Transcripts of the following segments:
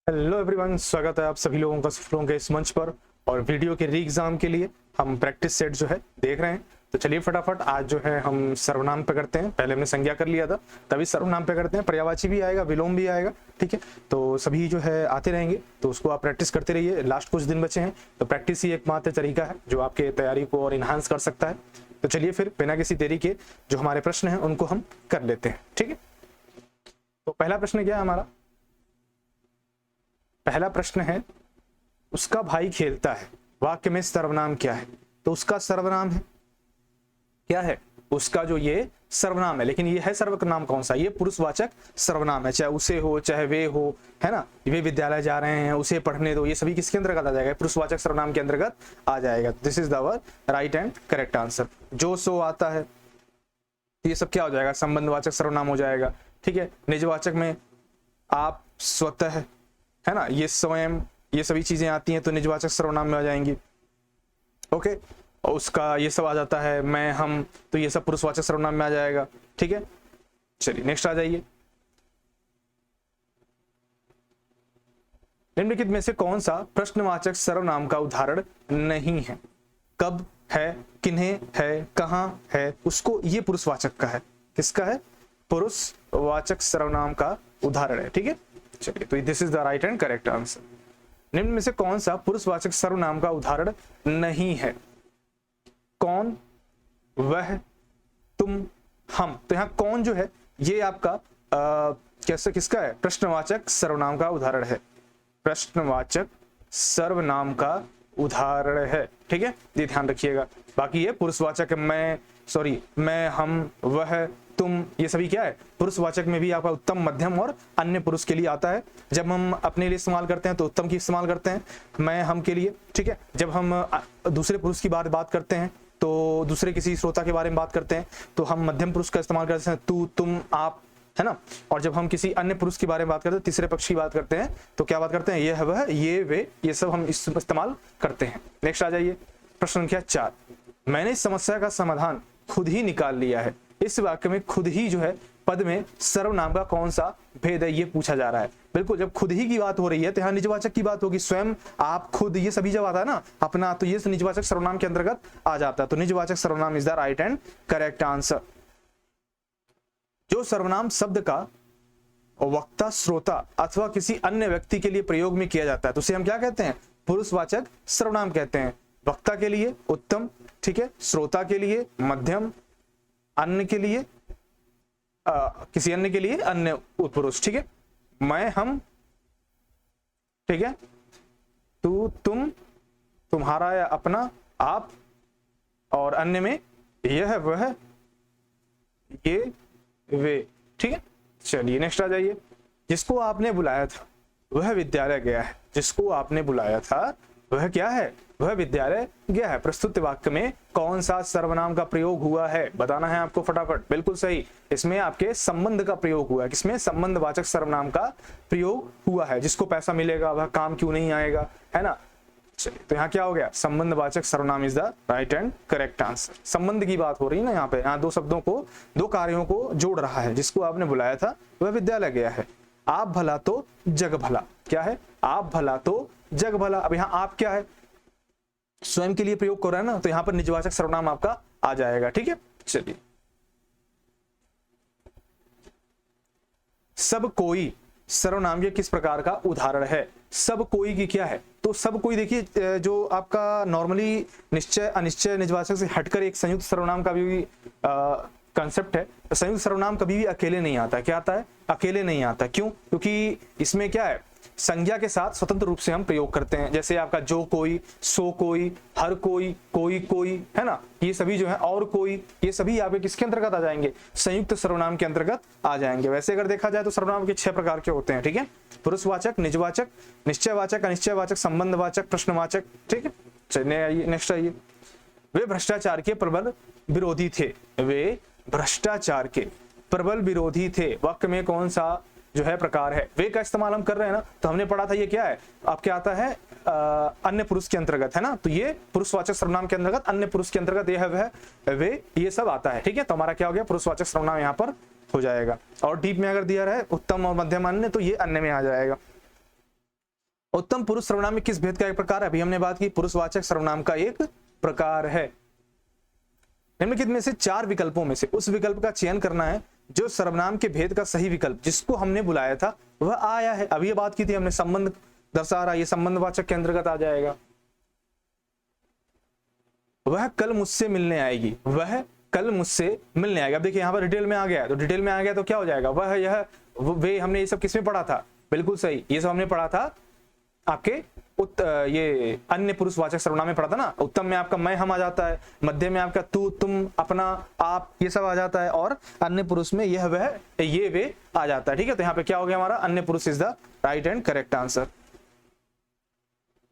Hello everyone, स्वागत है आप सभी लोगों का सफलों के इस मंच पर। और वीडियो के री एग्जाम के लिए हम प्रैक्टिस सेट जो है देख रहे हैं। तो चलिए फटाफट आज जो है हम सर्वनाम पे करते हैं। पहले हमने संज्ञा कर लिया था, तभी सर्वनाम पे करते हैं। पर्यायवाची भी आएगा, विलोम भी आएगा, ठीक है। तो सभी जो है आते रहेंगे, तो उसको आप प्रैक्टिस करते रहिए। लास्ट कुछ दिन बचे हैं, तो प्रैक्टिस ही एकमात्र तरीका है जो आपके तैयारी को और इन्हांस कर सकता है। तो चलिए फिर बिना किसी देरी के जो हमारे प्रश्न हैं उनको हम कर लेते हैं, ठीक है। तो पहला प्रश्न क्या है हमारा? पहला प्रश्न है, उसका भाई खेलता है। वाक्य में सर्वनाम क्या है? तो उसका सर्वनाम है, क्या है? उसका जो ये सर्वनाम है, लेकिन ये है सर्वनाम कौन सा? ये पुरुषवाचक सर्वनाम है। चाहे उसे हो चाहे वे हो, है ना। वे विद्यालय जा रहे हैं, उसे पढ़ने दो, ये सभी किसके अंतर्गत आ जाएगा? पुरुषवाचक सर्वनाम के अंतर्गत आ जाएगा। This is the right and correct answer. जो सो आता है, ये सब क्या हो जाएगा? संबंधवाचक सर्वनाम हो जाएगा, ठीक है। निजवाचक में आप, स्वतः, है ना, ये स्वयं, ये सभी चीजें आती हैं तो निजवाचक सर्वनाम में आ जाएंगी। ओके, और उसका ये सब आ जाता है, मैं, हम, तो ये सब पुरुषवाचक सर्वनाम में आ जाएगा, ठीक है। चलिए नेक्स्ट आ जाइए। निम्नलिखित में से कौन सा प्रश्नवाचक सर्वनाम का उदाहरण नहीं है? कब है, किन्हें है, कहां है, उसको, ये पुरुषवाचक का है। किसका है? पुरुषवाचक सर्वनाम का उदाहरण है, ठीक है। चलिए, तो this is the right and correct answer. निम्न में से कौन सा पुरुषवाचक सर्वनाम का उदाहरण नहीं है? कौन, वह, तुम, हम। तो यहाँ कौन जो है ये आपका कैसे, किसका है? प्रश्नवाचक सर्वनाम का उदाहरण है। प्रश्नवाचक सर्वनाम का उदाहरण है, ठीक है, ये ध्यान रखिएगा। बाकी ये पुरुषवाचक मैं, हम, वह, तुम, ये सभी क्या है? पुरुषवाचक में भी आपका उत्तम, मध्यम और अन्य पुरुष के लिए आता है। जब हम अपने लिए इस्तेमाल करते हैं तो उत्तम की इस्तेमाल करते हैं, मैं, हम के लिए, ठीक है। जब हम दूसरे पुरुष की बात करते हैं, तो दूसरे किसी श्रोता के बारे में बात करते हैं, तो हम मध्यम पुरुष का इस्तेमाल करते हैं, तू, तुम, आप, है ना। और जब हम किसी अन्य पुरुष के बारे में बात करते हैं, तीसरे पक्ष की बात करते हैं, तो क्या बात करते हैं? यह, वह, ये, वे, ये सब हम इस्तेमाल करते हैं। नेक्स्ट आ जाइए, प्रश्न संख्या 4। मैंने इस समस्या का समाधान खुद ही निकाल लिया है। इस वाक्य में खुद ही जो है पद में सर्वनाम का कौन सा भेद है, ये पूछा जा रहा है। बिल्कुल, जब खुद ही की बात हो रही है तो यहाँ निजवाचक की बात होगी। स्वयं, आप, खुद, ये सभी जब आता है ना, अपना, तो ये निजवाचक सर्वनाम के अंतर्गत आ जाता है। तो निजवाचक सर्वनाम is the right and correct answer. जो सर्वनाम शब्द का वक्ता, श्रोता अथवा किसी अन्य व्यक्ति के लिए प्रयोग में किया जाता है, तो उसे हम क्या कहते हैं? पुरुषवाचक सर्वनाम कहते हैं। वक्ता के लिए उत्तम, ठीक है, श्रोता के लिए मध्यम, अन्य के लिए किसी अन्य के लिए अन्य पुरुष, ठीक है। मैं, हम, ठीक है, तू, तुम, तुम्हारा या अपना, आप, और अन्य में यह, वह, ये, वे, ठीक है। चलिए नेक्स्ट आ जाइए। जिसको आपने बुलाया था वह विद्यालय गया है। जिसको आपने बुलाया था वह क्या है? वह विद्यालय गया है। प्रस्तुत वाक्य में कौन सा सर्वनाम का प्रयोग हुआ है? बताना है आपको फटाफट। बिल्कुल सही, इसमें आपके संबंध का प्रयोग हुआ है। किसमें? संबंधवाचक सर्वनाम का प्रयोग हुआ है। जिसको पैसा मिलेगा वह काम क्यों नहीं आएगा, है ना। चलिए, तो यहाँ क्या हो गया? संबंधवाचक सर्वनाम is the right and correct answer. संबंध की बात हो रही है ना यहाँ पे। यहाँ दो शब्दों को, दो कार्यों को जोड़ रहा है। जिसको आपने बुलाया था वह विद्यालय गया है। आप भला तो जग भला। क्या है? आप भला तो जग भला। अब यहाँ आप क्या है? स्वयं के लिए प्रयोग कर रहा है ना, तो यहाँ पर निजवाचक सर्वनाम आपका आ जाएगा, ठीक है। चलिए, सब कोई सर्वनाम ये किस प्रकार का उदाहरण है? सब कोई की क्या है? तो सब कोई देखिए, जो आपका नॉर्मली निश्चय अनिश्चय निजवाचक से हटकर एक संयुक्त सर्वनाम का भी कंसेप्ट है। संयुक्त सर्वनाम कभी भी अकेले नहीं आता। क्या आता है? अकेले नहीं आता। क्यों? क्योंकि इसमें क्या है, संज्ञा के साथ स्वतंत्र रूप से हम प्रयोग करते हैं। जैसे आपका जो कोई, सो कोई, हर कोई, कोई, है ना, ये सभी जो है, और कोई, ये सभी आपके किसके अंतर्गत आ जाएंगे? संयुक्त सर्वनाम के अंतर्गत आ जाएंगे। वैसे अगर देखा जाए तो सर्वनाम के 6 प्रकार के होते हैं, ठीक है। पुरुषवाचक, निजवाचक, निश्चयवाचक, अनिश्चयवाचक, संबंधवाचक, प्रश्नवाचक, ठीक है। चलिए आइए, नेक्स्ट आइए। वे भ्रष्टाचार के प्रबल विरोधी थे। वे भ्रष्टाचार के प्रबल विरोधी थे। वाक्य में कौन सा जो है प्रकार है? वे का इस्तेमाल हम कर रहे हैं ना, तो हमने पढ़ा था ये क्या है? आपके आता है अन्य पुरुष के अंतर्गत, है ना। तो ये पुरुषवाचक सर्वनाम के अंतर्गत, अन्य पुरुष के अंतर्गत ये है, वह, वे, ये सब आता है, ठीक है। तो हमारा क्या हो गया? पुरुषवाचक सर्वनाम यहाँ पर हो जाएगा। और डीप में अगर दिया रहे उत्तम और मध्यम अन्य, तो ये अन्य में आ जाएगा। उत्तम पुरुष सर्वनाम में किस भेद का एक प्रकार है? अभी हमने बात की, पुरुषवाचक सर्वनाम का एक प्रकार है। निम्नलिखित में से 4 विकल्पों में से उस विकल्प का चयन करना है जो सर्वनाम के भेद का सही विकल्प जिसको हमने बुलाया था वह आया है। अभी ये बात की थी हमने, संबंध दर्शा रहा, ये संबंधवाचक के अंतर्गत आ जाएगा। वह कल मुझसे मिलने आएगी, वह कल मुझसे मिलने आएगा। अब देखिए यहाँ पर डिटेल में आ गया, तो डिटेल में आ गया तो क्या हो जाएगा? वह, यह, वे, हमने ये सब किसमें पढ़ा था? बिल्कुल सही, ये सब हमने पढ़ा था आपके ये अन्य पुरुषवाचक सर्वनाम में पढ़ा था ना। उत्तम में आपका मैं, हम आ जाता है, मध्य में आपका तू, तुम, अपना, आप, ये सब आ जाता है, और अन्य पुरुष में यह, वह, ये, वे आ जाता है। ठीक है, तो यहाँ पे क्या हो गया हमारा? अन्य पुरुष is the right and correct answer.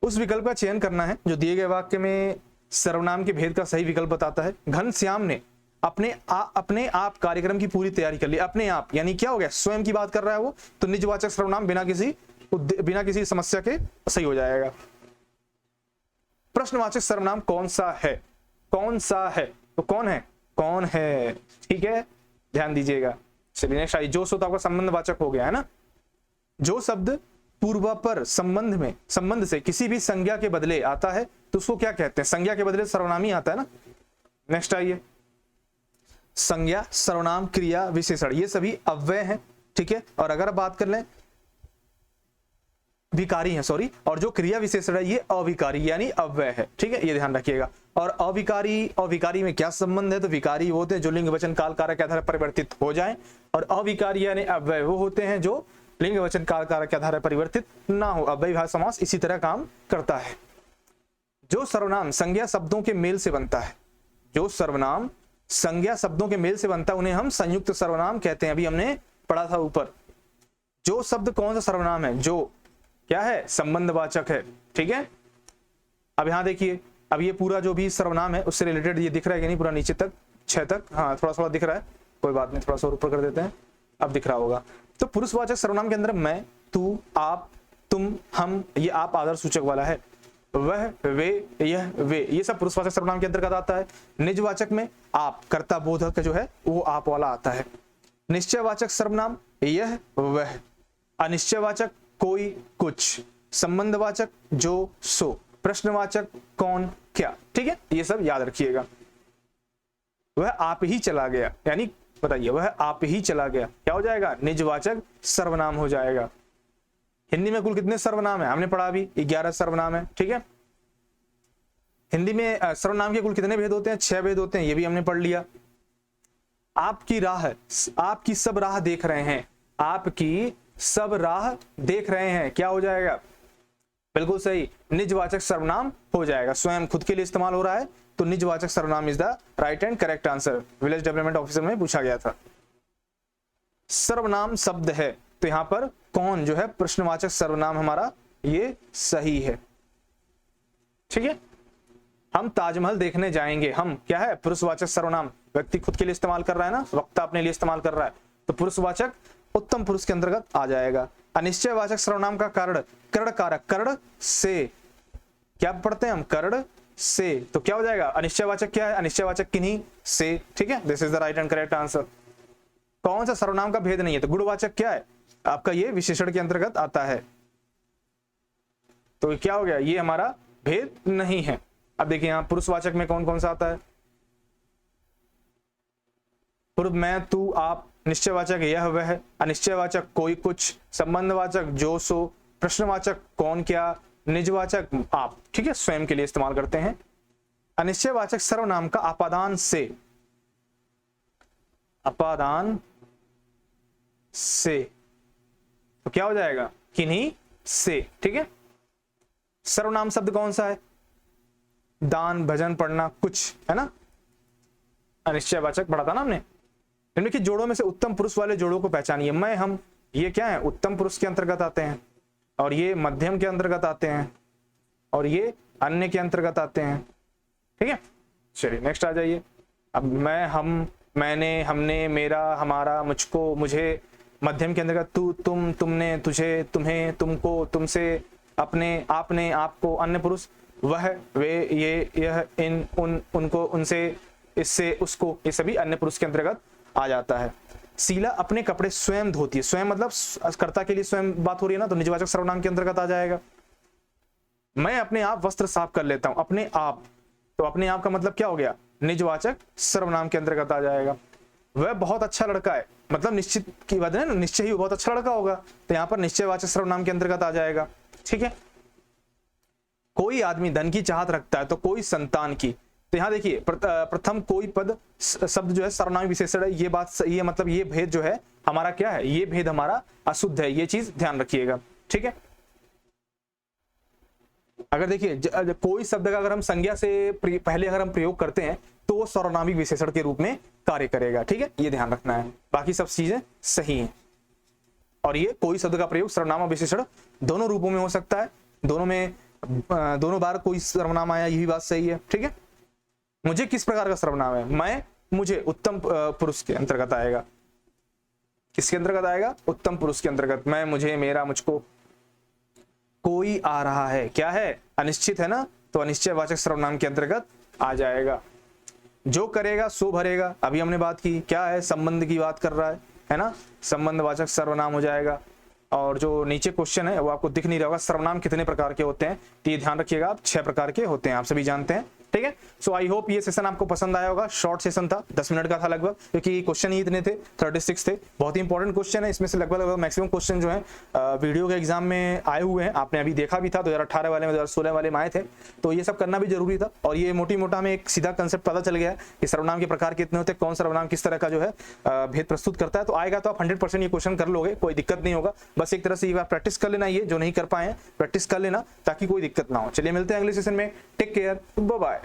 उस विकल्प का चयन करना है जो दिए गए वाक्य में सर्वनाम के भेद का सही विकल्प बताता है। घनश्याम ने अपने आप कार्यक्रम की पूरी तैयारी कर ली। अपने आप यानी क्या हो गया? स्वयं की बात कर रहा है वो, तो निजवाचक सर्वनाम बिना किसी समस्या के सही हो जाएगा। प्रश्नवाचक सर्वनाम कौन सा है? कौन सा है तो कौन है? कौन है, ठीक है, ध्यान दीजिएगा। चलिए नेक्स्ट आइए। जो शब्द आपका संबंधवाचक हो गया है ना। जो शब्द पूर्वापर संबंध से किसी भी संज्ञा के बदले आता है तो उसको क्या कहते हैं? संज्ञा के बदले सर्वनाम ही आता है ना। नेक्स्ट आइए। संज्ञा, सर्वनाम, क्रिया, विशेषण, ये सभी अव्यय हैं, ठीक है। और अगर बात कर लें विकारी है, सॉरी, और जो क्रिया विशेषण है ये अविकारी यानी अव्यय है, ठीक है, ये ध्यान रखिएगा। और अविकारी में क्या संबंध है? तो विकारी वो होते हैं जो लिंग वचन काल कारक के आधार पर परिवर्तित हो जाएं, और अविकारी यानी अव्यय वो होते हैं जो लिंग वचन काल कारक के आधार पर परिवर्तित ना हो। अव्यय भाव समास इसी तरह काम करता है। जो सर्वनाम संज्ञा शब्दों के मेल से बनता है, जो सर्वनाम संज्ञा शब्दों के मेल से बनता है उन्हें हम संयुक्त सर्वनाम कहते हैं। अभी हमने पढ़ा था ऊपर। जो शब्द कौन सा सर्वनाम है? जो क्या है? संबंधवाचक है, ठीक है। अब यहां देखिए, अब ये पूरा जो भी सर्वनाम है उससे रिलेटेड ये दिख रहा है कि नहीं? पूरा नीचे तक 6 तक, हाँ थोड़ा थोड़ा दिख रहा है, कोई बात नहीं, थोड़ा सा ऊपर कर देते हैं, अब दिख रहा होगा। तो पुरुषवाचक सर्वनाम के अंदर मैं, तू, आप, तुम, हम, ये आप आदर सूचक वाला है। वह, वे, यह, वे, ये सब पुरुषवाचक सर्वनाम के अंतर्गत आता है। निजवाचक में आप, कर्ता बोधक जो है वो आप वाला आता है। निश्चयवाचक सर्वनाम यह, वह। अनिश्चयवाचक कोई, कुछ। संबंधवाचक जो, सो। प्रश्नवाचक कौन, क्या, ठीक है, ये सब याद रखिएगा। वह आप ही चला गया, यानी बताइए, वह आप ही चला गया क्या हो जाएगा? निजवाचक सर्वनाम हो जाएगा। हिंदी में कुल कितने सर्वनाम है? हमने पढ़ा अभी 11 सर्वनाम है, ठीक है। हिंदी में सर्वनाम के कुल कितने भेद होते हैं? 6 भेद होते हैं, ये भी हमने पढ़ लिया। आपकी राह, आपकी सब राह देख रहे हैं, आपकी सब राह देख रहे हैं, क्या हो जाएगा? बिल्कुल सही, निजवाचक सर्वनाम हो जाएगा। स्वयं खुद के लिए इस्तेमाल हो रहा है तो निजवाचक सर्वनाम is the right and correct answer. Village development officer में पूछा गया था। सर्वनाम शब्द है, तो यहां पर कौन जो है प्रश्नवाचक सर्वनाम हमारा ये सही है, ठीक है। हम ताजमहल देखने जाएंगे, हम क्या है? पुरुषवाचक सर्वनाम, व्यक्ति खुद के लिए इस्तेमाल कर रहा है ना, वक्ता अपने लिए इस्तेमाल कर रहा है, तो पुरुषवाचक उत्तम पुरुष के अंतर्गत आ जाएगा। अनिश्चयवाचक सर्वनाम का कर्ण, कर्ण कारक, कर्ण से, क्या पढ़ते हैं हम? कर्ण से, तो क्या हो जाएगा? अनिश्चयवाचक क्या है? अनिश्चयवाचक किन्हीं से, ठीक है, this is the right and correct answer. कौन सा सर्वनाम का भेद नहीं है? तो गुणवाचक क्या है आपका? ये विशेषण के अंतर्गत आता है, तो क्या हो गया? ये हमारा भेद नहीं है। अब देखिए यहां पुरुषवाचक में कौन कौन सा आता है? पूर्व, मैं, तू, आप। निश्चयवाचक यह, वह। अनिश्चयवाचक कोई, कुछ। संबंधवाचक जो, सो। प्रश्नवाचक कौन, क्या। निजवाचक आप, ठीक है, स्वयं के लिए इस्तेमाल करते हैं। अनिश्चयवाचक सर्वनाम का अपादान से, अपादान से, तो क्या हो जाएगा? किन्हीं से, ठीक है। सर्वनाम शब्द कौन सा है? दान, भजन, पढ़ना, कुछ, है ना। अनिश्चयवाचक पढ़ा था ना हमने। इनमें की जोड़ों में से उत्तम पुरुष वाले जोड़ों को पहचानिए। मैं, हम, ये क्या है? उत्तम पुरुष के अंतर्गत आते हैं, और ये मध्यम के अंतर्गत आते हैं, और ये अन्य के अंतर्गत आते हैं, ठीक है। चलिए नेक्स्ट आ जाइए। अब मैं, हम, मैंने, हमने, मेरा, हमारा, मुझको, मुझे, मध्यम के अंतर्गत तू, तुम, तुमने, तुझे, तुम्हें, तुमको, तुमसे, अपने, आपने, आपको। अन्य पुरुष वह, वे, ये, यह, इन, उन, उनको, उनसे, इससे, उसको, ये सभी अन्य पुरुष के अंतर्गत आ जाता है। शीला अपने कपड़े स्वयं धोती है। स्वयं मतलब कर्ता के लिए स्वयं बात हो रही है ना, तो निजवाचक सर्वनाम के अंतर्गत आ जाएगा। मैं अपने आप वस्त्र साफ कर लेता हूं, अपने आप, तो अपने आप का मतलब क्या हो गया, निजवाचक सर्वनाम के अंतर्गत आ जाएगा। वह बहुत अच्छा लड़का है, मतलब निश्चित की बात है ना, निश्चय ही बहुत अच्छा लड़का होगा, तो यहां पर निश्चयवाचक सर्वनाम के अंतर्गत आ जाएगा। ठीक है, कोई आदमी धन की चाहत रखता है, तो कोई संतान की, तो यहां देखिए प्रथम कोई पद शब्द जो है सर्वनामी विशेषण है, ये बात ये मतलब ये भेद जो है हमारा क्या है, ये भेद हमारा अशुद्ध है, ये चीज ध्यान रखिएगा। ठीक है, अगर देखिए कोई शब्द का अगर हम संज्ञा से पहले अगर हम प्रयोग करते हैं तो वो सर्वनामिक विशेषण के रूप में कार्य करेगा। ठीक है, ये ध्यान रखना है, बाकी सब चीजें सही हैं। और ये कोई शब्द का प्रयोग सर्वनाम और विशेषण दोनों रूपों में हो सकता है, दोनों में दोनों बार कोई सर्वनाम आया, यही बात सही है। ठीक है, मुझे किस प्रकार का सर्वनाम है, मैं, मुझे उत्तम पुरुष के अंतर्गत आएगा। किसके अंतर्गत आएगा, उत्तम पुरुष के अंतर्गत। मैं, मुझे, मेरा, मुझको। कोई आ रहा है, क्या है, अनिश्चित है ना, तो अनिश्चयवाचक सर्वनाम के अंतर्गत आ जाएगा। जो करेगा सो भरेगा, अभी हमने बात की, क्या है, संबंध की बात कर रहा है ना, संबंधवाचक सर्वनाम हो जाएगा। और जो नीचे क्वेश्चन है वो आपको दिख नहीं रहा होगा, सर्वनाम कितने प्रकार के होते हैं, तो ये ध्यान रखिएगा आप, 6 प्रकार के होते हैं, आप सभी जानते हैं। ठीक है, सो आई होप ये सेशन आपको पसंद आया होगा। शॉर्ट सेशन था, 10 मिनट का था लगभग, क्योंकि क्वेश्चन ही इतने थे, 36 थे। बहुत ही इंपॉर्टेंट क्वेश्चन है, इसमें से लगभग मैक्सिमम क्वेश्चन जो है वीडियो के एग्जाम में आए हुए हैं, आपने अभी देखा भी था, 2018 वाले में 2016 वाले में आए थे, तो ये सब करना भी जरूरी था। और ये मोटी मोटा हमें एक सीधा कंसेप्ट पता चल गया कि सर्वनाम के प्रकार कितने होते हैं, कौन सर्वनाम किस तरह का जो है भेद प्रस्तुत करता है। तो आएगा तो आप 100% ये क्वेश्चन कर लोगे, कोई दिक्कत नहीं होगा। बस एक तरह से ये प्रैक्टिस कर लेना, ये जो नहीं कर पाए प्रैक्टिस कर लेना, ताकि कोई दिक्कत ना हो। चलिए मिलते हैं अगले सेशन में, टेक केयर, बाय बाय।